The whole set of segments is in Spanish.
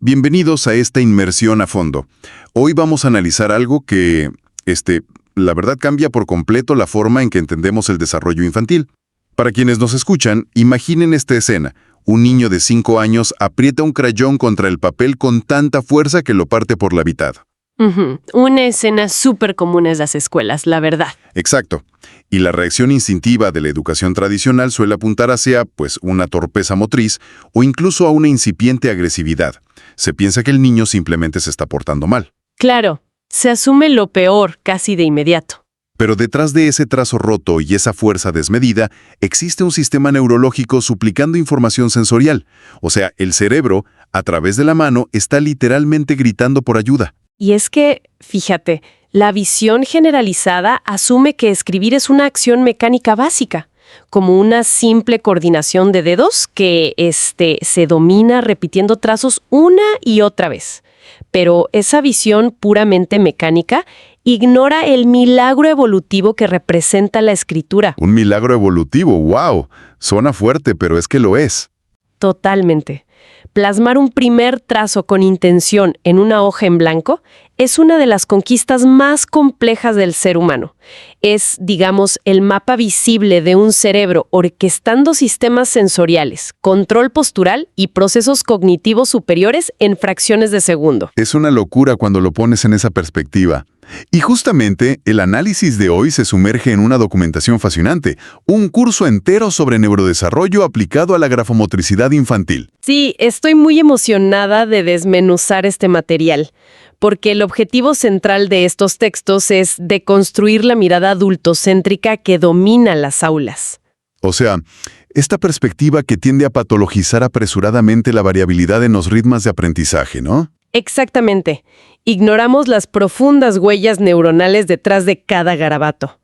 Bienvenidos a esta inmersión a fondo. Hoy vamos a analizar algo que, la verdad cambia por completo la forma en que entendemos el desarrollo infantil. Para quienes nos escuchan, imaginen esta escena. Un niño de 5 años aprieta un crayón contra el papel con tanta fuerza que lo parte por la mitad. Una escena súper común en las escuelas, la verdad. Exacto. Y la reacción instintiva de la educación tradicional suele apuntar hacia, una torpeza motriz o incluso a una incipiente agresividad. Se piensa que el niño simplemente se está portando mal. Claro, se asume lo peor casi de inmediato. Pero detrás de ese trazo roto y esa fuerza desmedida, existe un sistema neurológico suplicando información sensorial. O sea, el cerebro, a través de la mano, está literalmente gritando por ayuda. Y es que, fíjate, la visión generalizada asume que escribir es una acción mecánica básica, como una simple coordinación de dedos que se domina repitiendo trazos una y otra vez. Pero esa visión puramente mecánica ignora el milagro evolutivo que representa la escritura. Un milagro evolutivo, ¡wow! Suena fuerte, pero es que lo es. Totalmente. Plasmar un primer trazo con intención en una hoja en blanco es una de las conquistas más complejas del ser humano. Es, digamos, el mapa visible de un cerebro orquestando sistemas sensoriales, control postural y procesos cognitivos superiores en fracciones de segundo. Es una locura cuando lo pones en esa perspectiva. Y justamente, el análisis de hoy se sumerge en una documentación fascinante, un curso entero sobre neurodesarrollo aplicado a la grafomotricidad infantil. Sí, estoy muy emocionada de desmenuzar este material, porque el objetivo central de estos textos es deconstruir la mirada adultocéntrica que domina las aulas. O sea, esta perspectiva que tiende a patologizar apresuradamente la variabilidad en los ritmos de aprendizaje, ¿no? Exactamente. Ignoramos las profundas huellas neuronales detrás de cada garabato.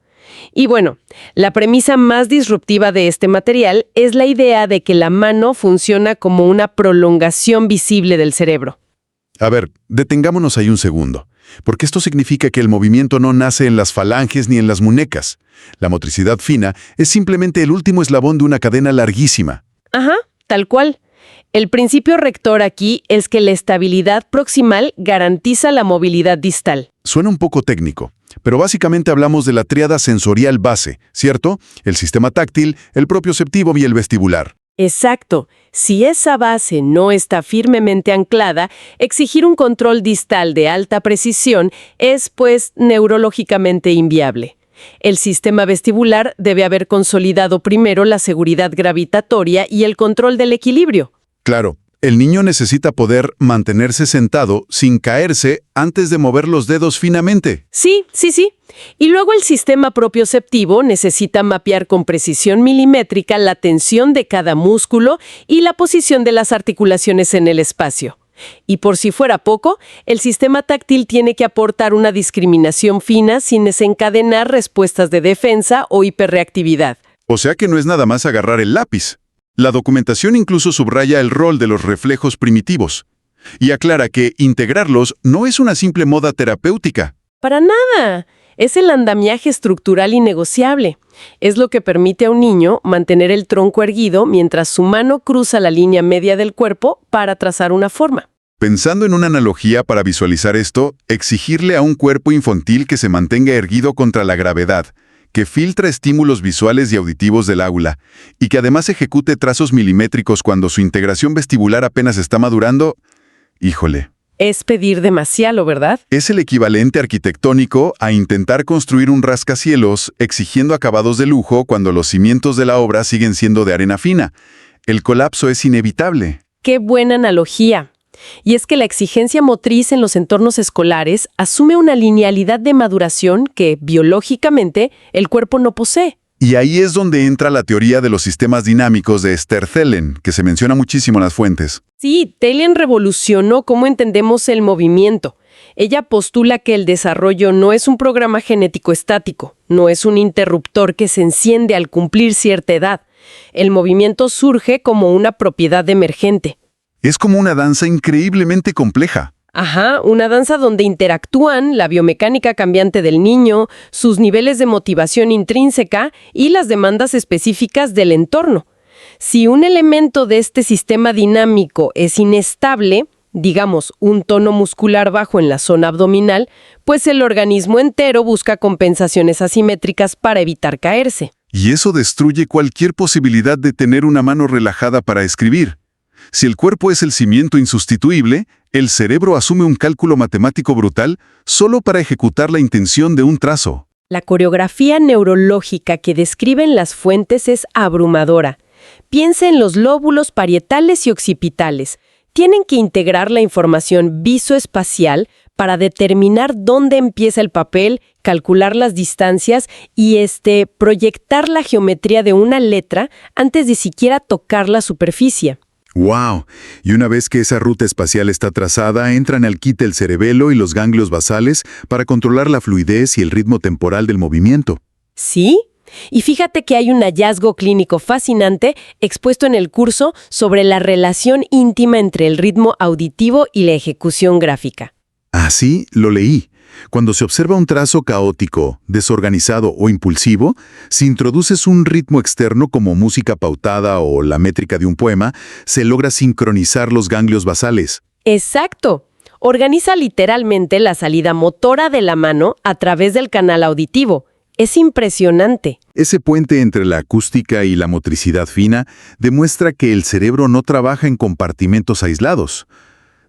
Y bueno, la premisa más disruptiva de este material es la idea de que la mano funciona como una prolongación visible del cerebro. A ver, detengámonos ahí un segundo, porque esto significa que el movimiento no nace en las falanges ni en las muñecas. La motricidad fina es simplemente el último eslabón de una cadena larguísima. Ajá, tal cual. El principio rector aquí es que la estabilidad proximal garantiza la movilidad distal. Suena un poco técnico, pero básicamente hablamos de la tríada sensorial base, ¿cierto? El sistema táctil, el propioceptivo y el vestibular. Exacto. Si esa base no está firmemente anclada, exigir un control distal de alta precisión es, neurológicamente inviable. El sistema vestibular debe haber consolidado primero la seguridad gravitatoria y el control del equilibrio. Claro, el niño necesita poder mantenerse sentado sin caerse antes de mover los dedos finamente. Sí. Y luego el sistema propioceptivo necesita mapear con precisión milimétrica la tensión de cada músculo y la posición de las articulaciones en el espacio. Y por si fuera poco, el sistema táctil tiene que aportar una discriminación fina sin desencadenar respuestas de defensa o hiperreactividad. O sea que no es nada más agarrar el lápiz. La documentación incluso subraya el rol de los reflejos primitivos y aclara que integrarlos no es una simple moda terapéutica. Para nada. Es el andamiaje estructural innegociable. Es lo que permite a un niño mantener el tronco erguido mientras su mano cruza la línea media del cuerpo para trazar una forma. Pensando en una analogía para visualizar esto, exigirle a un cuerpo infantil que se mantenga erguido contra la gravedad, que filtra estímulos visuales y auditivos del aula, y que además ejecute trazos milimétricos cuando su integración vestibular apenas está madurando, híjole. Es pedir demasiado, ¿verdad? Es el equivalente arquitectónico a intentar construir un rascacielos exigiendo acabados de lujo cuando los cimientos de la obra siguen siendo de arena fina. El colapso es inevitable. ¡Qué buena analogía! Y es que la exigencia motriz en los entornos escolares asume una linealidad de maduración que, biológicamente, el cuerpo no posee. Y ahí es donde entra la teoría de los sistemas dinámicos de Esther Thelen, que se menciona muchísimo en las fuentes. Sí, Thelen revolucionó cómo entendemos el movimiento. Ella postula que el desarrollo no es un programa genético estático, no es un interruptor que se enciende al cumplir cierta edad. El movimiento surge como una propiedad emergente. Es como una danza increíblemente compleja. Ajá, una danza donde interactúan la biomecánica cambiante del niño, sus niveles de motivación intrínseca y las demandas específicas del entorno. Si un elemento de este sistema dinámico es inestable, digamos, un tono muscular bajo en la zona abdominal, pues el organismo entero busca compensaciones asimétricas para evitar caerse. Y eso destruye cualquier posibilidad de tener una mano relajada para escribir. Si el cuerpo es el cimiento insustituible, el cerebro asume un cálculo matemático brutal solo para ejecutar la intención de un trazo. La coreografía neurológica que describen las fuentes es abrumadora. Piense en los lóbulos parietales y occipitales. Tienen que integrar la información visoespacial para determinar dónde empieza el papel, calcular las distancias y proyectar la geometría de una letra antes de siquiera tocar la superficie. ¡Wow! Y una vez que esa ruta espacial está trazada, entran al quite el cerebelo y los ganglios basales para controlar la fluidez y el ritmo temporal del movimiento. ¿Sí? Y fíjate que hay un hallazgo clínico fascinante expuesto en el curso sobre la relación íntima entre el ritmo auditivo y la ejecución gráfica. Ah, sí, lo leí. Cuando se observa un trazo caótico, desorganizado o impulsivo, si introduces un ritmo externo como música pautada o la métrica de un poema, se logra sincronizar los ganglios basales. ¡Exacto! Organiza literalmente la salida motora de la mano a través del canal auditivo. Es impresionante. Ese puente entre la acústica y la motricidad fina demuestra que el cerebro no trabaja en compartimentos aislados.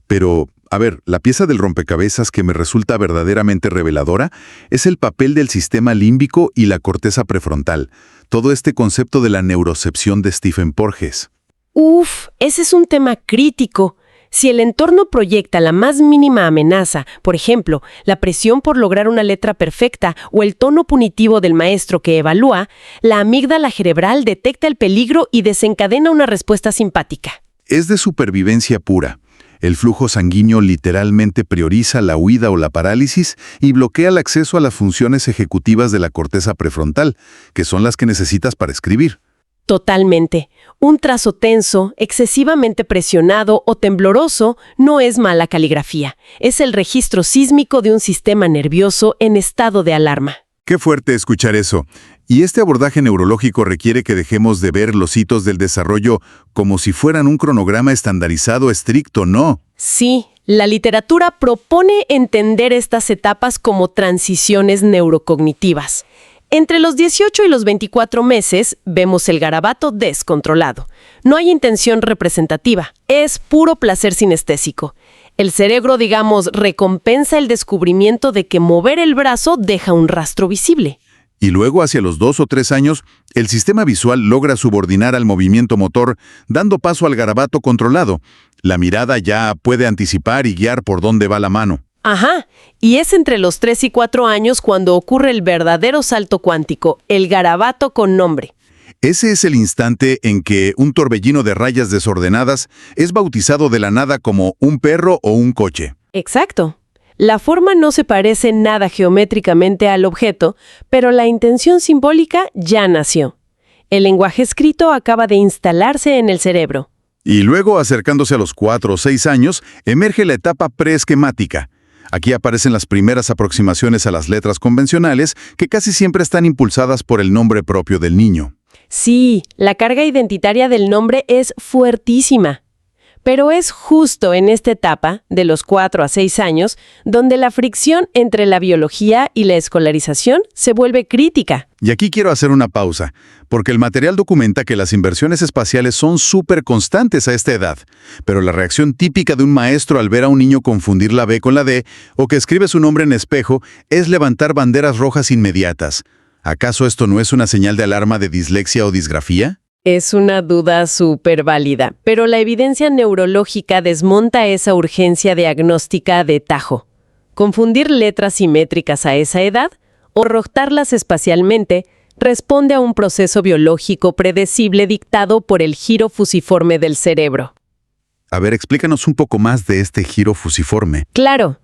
Pero, a ver, la pieza del rompecabezas que me resulta verdaderamente reveladora es el papel del sistema límbico y la corteza prefrontal, todo este concepto de la neurocepción de Stephen Porges. Ese es un tema crítico. Si el entorno proyecta la más mínima amenaza, por ejemplo, la presión por lograr una letra perfecta o el tono punitivo del maestro que evalúa, la amígdala cerebral detecta el peligro y desencadena una respuesta simpática. Es de supervivencia pura. El flujo sanguíneo literalmente prioriza la huida o la parálisis y bloquea el acceso a las funciones ejecutivas de la corteza prefrontal, que son las que necesitas para escribir. Totalmente. Un trazo tenso, excesivamente presionado o tembloroso no es mala caligrafía. Es el registro sísmico de un sistema nervioso en estado de alarma. Qué fuerte escuchar eso. Y este abordaje neurológico requiere que dejemos de ver los hitos del desarrollo como si fueran un cronograma estandarizado estricto, ¿no? Sí, la literatura propone entender estas etapas como transiciones neurocognitivas. Entre los 18 y los 24 meses vemos el garabato descontrolado. No hay intención representativa, es puro placer sinestésico. El cerebro, digamos, recompensa el descubrimiento de que mover el brazo deja un rastro visible. Y luego, hacia los 2 o 3 años, el sistema visual logra subordinar al movimiento motor, dando paso al garabato controlado. La mirada ya puede anticipar y guiar por dónde va la mano. Ajá, y es entre los 3 y 4 años cuando ocurre el verdadero salto cuántico, el garabato con nombre. Ese es el instante en que un torbellino de rayas desordenadas es bautizado de la nada como un perro o un coche. Exacto. La forma no se parece nada geométricamente al objeto, pero la intención simbólica ya nació. El lenguaje escrito acaba de instalarse en el cerebro. Y luego, acercándose a los 4 o 6 años, emerge la etapa preesquemática. Aquí aparecen las primeras aproximaciones a las letras convencionales que casi siempre están impulsadas por el nombre propio del niño. Sí, la carga identitaria del nombre es fuertísima. Pero es justo en esta etapa, de los 4 a 6 años, donde la fricción entre la biología y la escolarización se vuelve crítica. Y aquí quiero hacer una pausa, porque el material documenta que las inversiones espaciales son súper constantes a esta edad, pero la reacción típica de un maestro al ver a un niño confundir la B con la D o que escribe su nombre en espejo es levantar banderas rojas inmediatas. ¿Acaso esto no es una señal de alarma de dislexia o disgrafía? Es una duda súper válida, pero la evidencia neurológica desmonta esa urgencia diagnóstica de tajo. Confundir letras simétricas a esa edad o rotarlas espacialmente responde a un proceso biológico predecible dictado por el giro fusiforme del cerebro. A ver, explícanos un poco más de este giro fusiforme. Claro.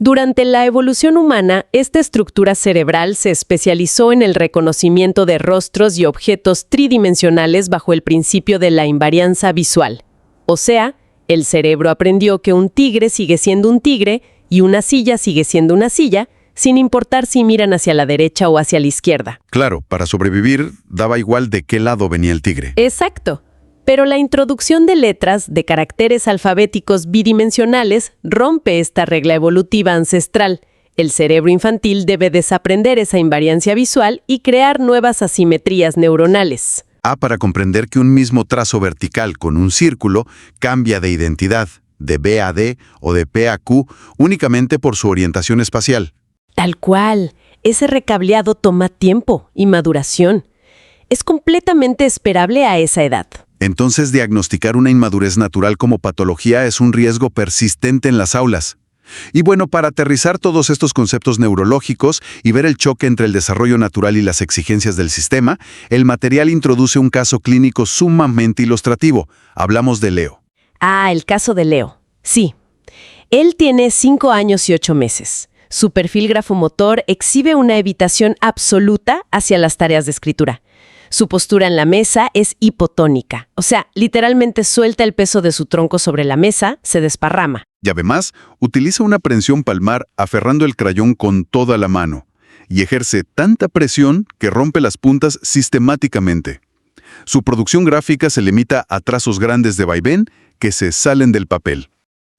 Durante la evolución humana, esta estructura cerebral se especializó en el reconocimiento de rostros y objetos tridimensionales bajo el principio de la invarianza visual. O sea, el cerebro aprendió que un tigre sigue siendo un tigre y una silla sigue siendo una silla, sin importar si miran hacia la derecha o hacia la izquierda. Claro, para sobrevivir daba igual de qué lado venía el tigre. Exacto. Pero la introducción de letras de caracteres alfabéticos bidimensionales rompe esta regla evolutiva ancestral. El cerebro infantil debe desaprender esa invariancia visual y crear nuevas asimetrías neuronales. Para comprender que un mismo trazo vertical con un círculo cambia de identidad, de B a D o de P a Q, únicamente por su orientación espacial. Tal cual. Ese recableado toma tiempo y maduración. Es completamente esperable a esa edad. Entonces, diagnosticar una inmadurez natural como patología es un riesgo persistente en las aulas. Y bueno, para aterrizar todos estos conceptos neurológicos y ver el choque entre el desarrollo natural y las exigencias del sistema, el material introduce un caso clínico sumamente ilustrativo. Hablamos de Leo. El caso de Leo. Sí. Él tiene 5 años y 8 meses. Su perfil grafomotor exhibe una evitación absoluta hacia las tareas de escritura. Su postura en la mesa es hipotónica, o sea, literalmente suelta el peso de su tronco sobre la mesa, se desparrama. Y además, utiliza una prensión palmar aferrando el crayón con toda la mano, y ejerce tanta presión que rompe las puntas sistemáticamente. Su producción gráfica se limita a trazos grandes de vaivén que se salen del papel.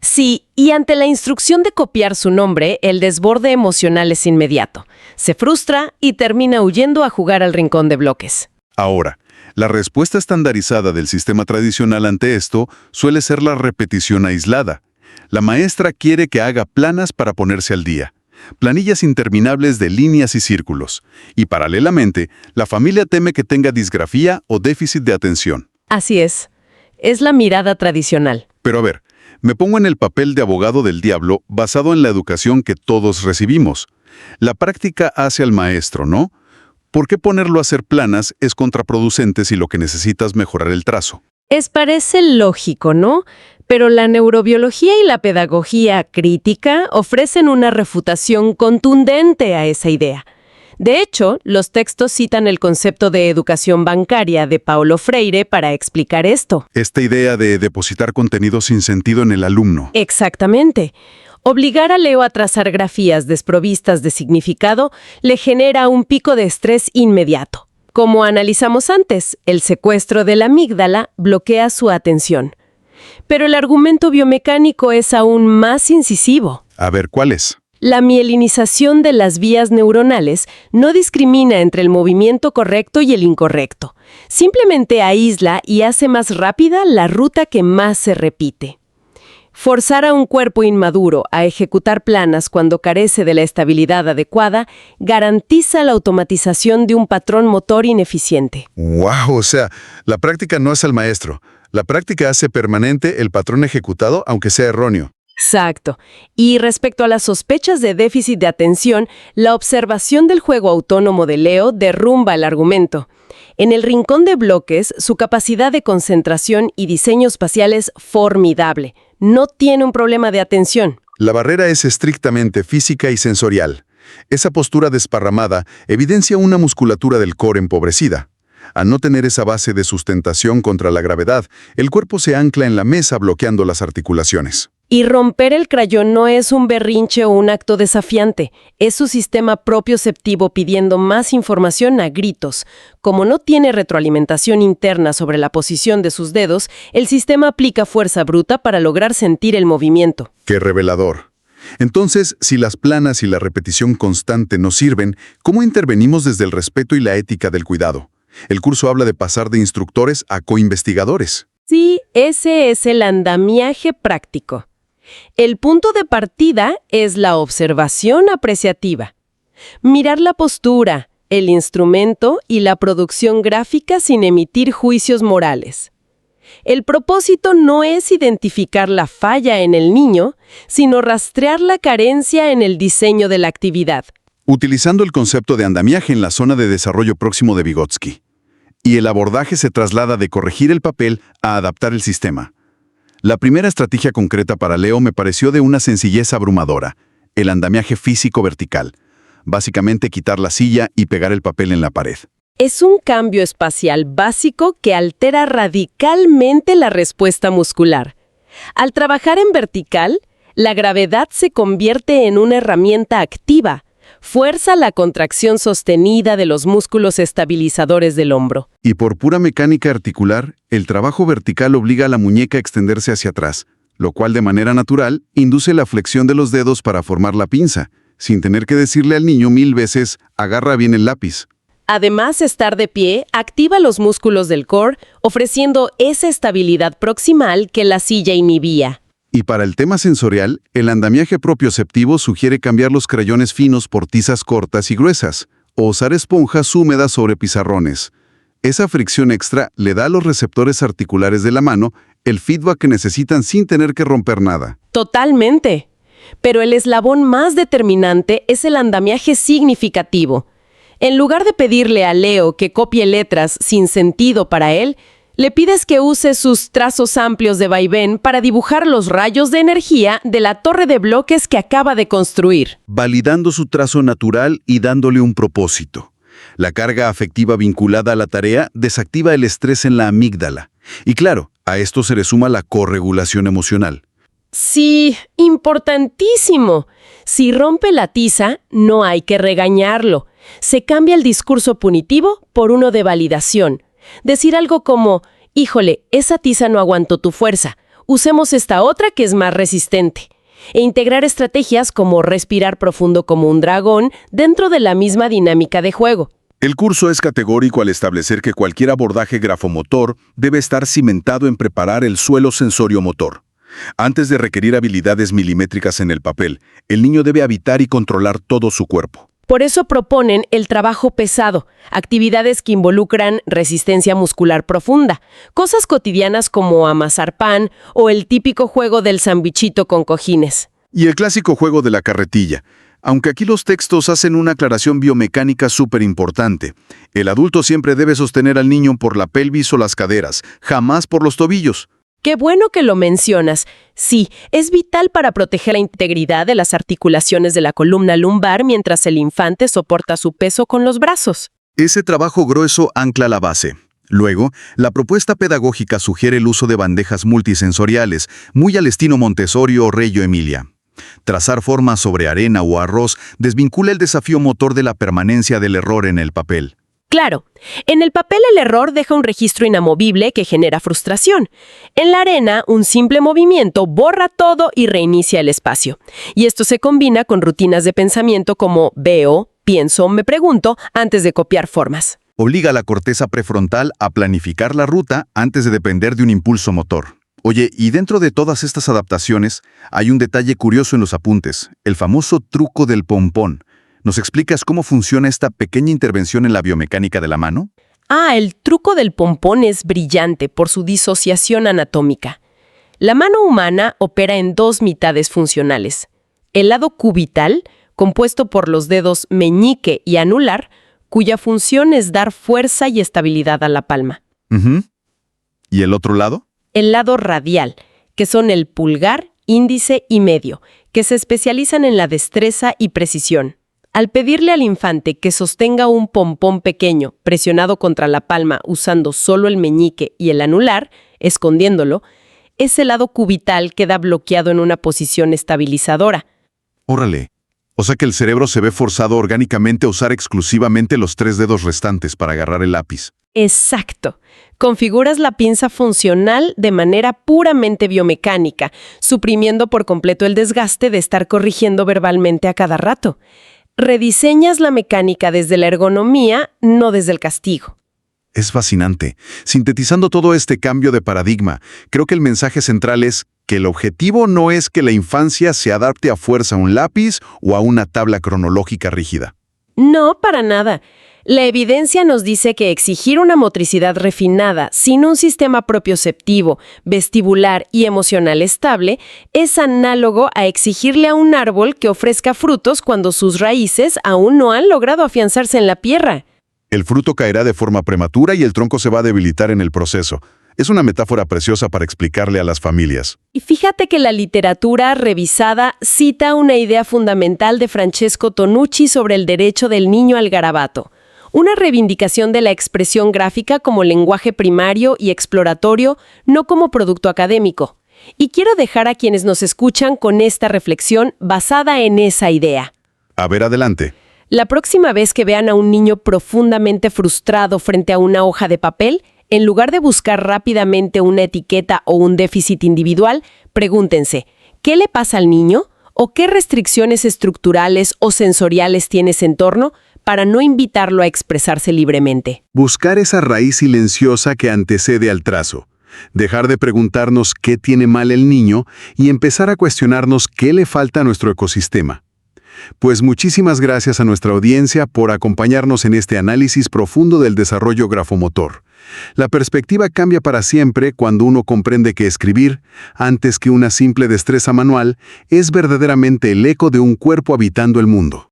Sí, y ante la instrucción de copiar su nombre, el desborde emocional es inmediato. Se frustra y termina huyendo a jugar al rincón de bloques. Ahora, la respuesta estandarizada del sistema tradicional ante esto suele ser la repetición aislada. La maestra quiere que haga planas para ponerse al día, planillas interminables de líneas y círculos, y paralelamente, la familia teme que tenga disgrafía o déficit de atención. Así es la mirada tradicional. Pero a ver, me pongo en el papel de abogado del diablo basado en la educación que todos recibimos. La práctica hace al maestro, ¿no? ¿Por qué ponerlo a hacer planas es contraproducente si lo que necesitas es mejorar el trazo? Parece lógico, ¿no? Pero la neurobiología y la pedagogía crítica ofrecen una refutación contundente a esa idea. De hecho, los textos citan el concepto de educación bancaria de Paulo Freire para explicar esto. Esta idea de depositar contenido sin sentido en el alumno. Exactamente. Obligar a Leo a trazar grafías desprovistas de significado le genera un pico de estrés inmediato. Como analizamos antes, el secuestro de la amígdala bloquea su atención. Pero el argumento biomecánico es aún más incisivo. A ver, ¿cuál es? La mielinización de las vías neuronales no discrimina entre el movimiento correcto y el incorrecto. Simplemente aísla y hace más rápida la ruta que más se repite. Forzar a un cuerpo inmaduro a ejecutar planas cuando carece de la estabilidad adecuada garantiza la automatización de un patrón motor ineficiente. ¡Wow! O sea, la práctica no es al maestro. La práctica hace permanente el patrón ejecutado, aunque sea erróneo. Exacto. Y respecto a las sospechas de déficit de atención, la observación del juego autónomo de Leo derrumba el argumento. En el rincón de bloques, su capacidad de concentración y diseño espacial es formidable. No tiene un problema de atención. La barrera es estrictamente física y sensorial. Esa postura desparramada evidencia una musculatura del core empobrecida. Al no tener esa base de sustentación contra la gravedad, el cuerpo se ancla en la mesa bloqueando las articulaciones. Y romper el crayón no es un berrinche o un acto desafiante, es su sistema propioceptivo pidiendo más información a gritos. Como no tiene retroalimentación interna sobre la posición de sus dedos, el sistema aplica fuerza bruta para lograr sentir el movimiento. ¡Qué revelador! Entonces, si las planas y la repetición constante no sirven, ¿cómo intervenimos desde el respeto y la ética del cuidado? El curso habla de pasar de instructores a coinvestigadores. Sí, ese es el andamiaje práctico. El punto de partida es la observación apreciativa. Mirar la postura, el instrumento y la producción gráfica sin emitir juicios morales. El propósito no es identificar la falla en el niño, sino rastrear la carencia en el diseño de la actividad. Utilizando el concepto de andamiaje en la zona de desarrollo próximo de Vygotsky. Y el abordaje se traslada de corregir el papel a adaptar el sistema. La primera estrategia concreta para Leo me pareció de una sencillez abrumadora, el andamiaje físico vertical. Básicamente quitar la silla y pegar el papel en la pared. Es un cambio espacial básico que altera radicalmente la respuesta muscular. Al trabajar en vertical, la gravedad se convierte en una herramienta activa. fuerza la contracción sostenida de los músculos estabilizadores del hombro. Y por pura mecánica articular, el trabajo vertical obliga a la muñeca a extenderse hacia atrás, lo cual de manera natural induce la flexión de los dedos para formar la pinza, sin tener que decirle al niño 1000 veces, agarra bien el lápiz. Además, estar de pie activa los músculos del core, ofreciendo esa estabilidad proximal que la silla inhibía. Y para el tema sensorial, el andamiaje propioceptivo sugiere cambiar los crayones finos por tizas cortas y gruesas, o usar esponjas húmedas sobre pizarrones. Esa fricción extra le da a los receptores articulares de la mano el feedback que necesitan sin tener que romper nada. Totalmente. Pero el eslabón más determinante es el andamiaje significativo. En lugar de pedirle a Leo que copie letras sin sentido para él, le pides que use sus trazos amplios de vaivén para dibujar los rayos de energía de la torre de bloques que acaba de construir. Validando su trazo natural y dándole un propósito. La carga afectiva vinculada a la tarea desactiva el estrés en la amígdala. Y claro, a esto se le suma la corregulación emocional. Sí, importantísimo. Si rompe la tiza, no hay que regañarlo. Se cambia el discurso punitivo por uno de validación. Decir algo como, híjole, esa tiza no aguantó tu fuerza, usemos esta otra que es más resistente. E integrar estrategias como respirar profundo como un dragón dentro de la misma dinámica de juego. El curso es categórico al establecer que cualquier abordaje grafomotor debe estar cimentado en preparar el suelo sensorio-motor. Antes de requerir habilidades milimétricas en el papel, el niño debe habitar y controlar todo su cuerpo. Por eso proponen el trabajo pesado, actividades que involucran resistencia muscular profunda, cosas cotidianas como amasar pan o el típico juego del sandwichito con cojines. Y el clásico juego de la carretilla. Aunque aquí los textos hacen una aclaración biomecánica súper importante. El adulto siempre debe sostener al niño por la pelvis o las caderas, jamás por los tobillos. Qué bueno que lo mencionas. Sí, es vital para proteger la integridad de las articulaciones de la columna lumbar mientras el infante soporta su peso con los brazos. Ese trabajo grueso ancla la base. Luego, la propuesta pedagógica sugiere el uso de bandejas multisensoriales, muy al estilo Montessori o Reggio Emilia. Trazar formas sobre arena o arroz desvincula el desafío motor de la permanencia del error en el papel. Claro, en el papel el error deja un registro inamovible que genera frustración. En la arena, un simple movimiento borra todo y reinicia el espacio. Y esto se combina con rutinas de pensamiento como veo, pienso, me pregunto, antes de copiar formas. Obliga a la corteza prefrontal a planificar la ruta antes de depender de un impulso motor. Oye, y dentro de todas estas adaptaciones, hay un detalle curioso en los apuntes, el famoso truco del pompón. ¿Nos explicas cómo funciona esta pequeña intervención en la biomecánica de la mano? El truco del pompón es brillante por su disociación anatómica. La mano humana opera en dos mitades funcionales. El lado cubital, compuesto por los dedos meñique y anular, cuya función es dar fuerza y estabilidad a la palma. ¿Y el otro lado? El lado radial, que son el pulgar, índice y medio, que se especializan en la destreza y precisión. Al pedirle al infante que sostenga un pompón pequeño presionado contra la palma usando solo el meñique y el anular, escondiéndolo, ese lado cubital queda bloqueado en una posición estabilizadora. Órale. O sea que el cerebro se ve forzado orgánicamente a usar exclusivamente los 3 dedos restantes para agarrar el lápiz. Exacto. Configuras la pinza funcional de manera puramente biomecánica, suprimiendo por completo el desgaste de estar corrigiendo verbalmente a cada rato. Rediseñas la mecánica desde la ergonomía, no desde el castigo. Es fascinante. Sintetizando todo este cambio de paradigma, creo que el mensaje central es que el objetivo no es que la infancia se adapte a fuerza a un lápiz o a una tabla cronológica rígida. No, para nada. La evidencia nos dice que exigir una motricidad refinada sin un sistema propioceptivo, vestibular y emocional estable es análogo a exigirle a un árbol que ofrezca frutos cuando sus raíces aún no han logrado afianzarse en la tierra. El fruto caerá de forma prematura y el tronco se va a debilitar en el proceso. Es una metáfora preciosa para explicarle a las familias. Y fíjate que la literatura revisada cita una idea fundamental de Francesco Tonucci sobre el derecho del niño al garabato. Una reivindicación de la expresión gráfica como lenguaje primario y exploratorio, no como producto académico. Y quiero dejar a quienes nos escuchan con esta reflexión basada en esa idea. A ver, adelante. La próxima vez que vean a un niño profundamente frustrado frente a una hoja de papel, en lugar de buscar rápidamente una etiqueta o un déficit individual, pregúntense, ¿qué le pasa al niño? ¿O qué restricciones estructurales o sensoriales tiene ese entorno para no invitarlo a expresarse libremente? Buscar esa raíz silenciosa que antecede al trazo. Dejar de preguntarnos qué tiene mal el niño y empezar a cuestionarnos qué le falta a nuestro ecosistema. Pues muchísimas gracias a nuestra audiencia por acompañarnos en este análisis profundo del desarrollo grafomotor. La perspectiva cambia para siempre cuando uno comprende que escribir, antes que una simple destreza manual, es verdaderamente el eco de un cuerpo habitando el mundo.